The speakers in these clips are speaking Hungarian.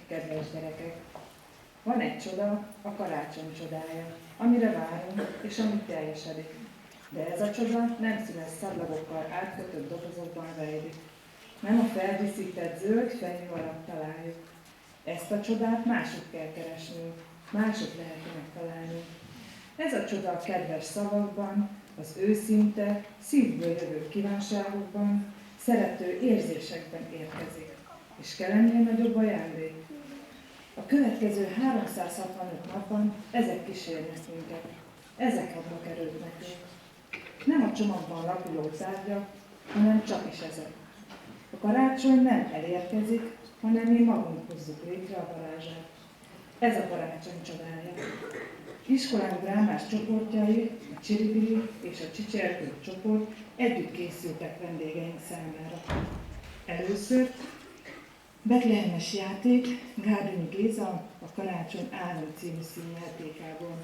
kedves gyerekek! Van egy csoda, a karácsony csodája, amire várunk, és ami teljesedik. De ez a csoda nem színes szadlagokkal átkötött dobozokban rejlik. Nem a feldíszített zöld fenyő alatt találjuk. Ezt a csodát máshogy kell keresnünk, máshogy lehet megtalálni. Ez a csoda a kedves szavakban, az őszinte, szívből jövő kívánságokban, szerető érzésekben érkezik. És kell ennél nagyobb ajándék? A következő 365 napban ezek kísérnek minket. Ezek adnak erőt nekünk. Nem a csomagban lapuló tárgyak, hanem csak is ezek. A karácsony nem elérkezik, hanem mi magunk hozzuk létre a varázsát. Ez a karácsony csodája. Iskolánk drámás csoportjai, a Csiribiri és a Csicsertő csoport együtt készültek vendégeink számára. Először betlehemes játék Gárdonyi Géza a Karácsony Álom című színjátékából.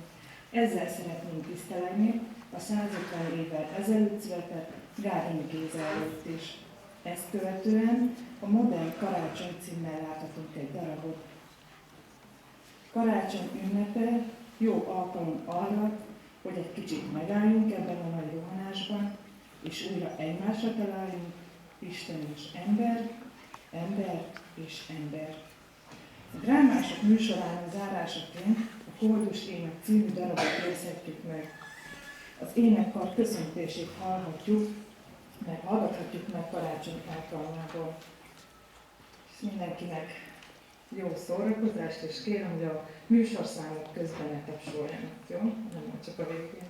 Ezzel szeretnénk tisztelegni a 150 évvel ezelőtt született Gárdonyi Géza előtt is. Ezt követően a Modern Karácsony címmel láthatunk egy darabot. Karácsony ünnepe jó alkalom arra, hogy egy kicsit megálljunk ebben a nagy rohanásban, és újra egymásra találjunk, Isten és ember, ember és ember. A drámások műsorának zárásaként a Koldus Ének című darabot nézhetjük meg. Az énekkar köszöntését hallgathatjuk meg karácsony alkalmából. És mindenkinek jó szórakozást, és kérem, hogy a műsorszámok közben ne tapsoljanak, jó? Nem csak a végén.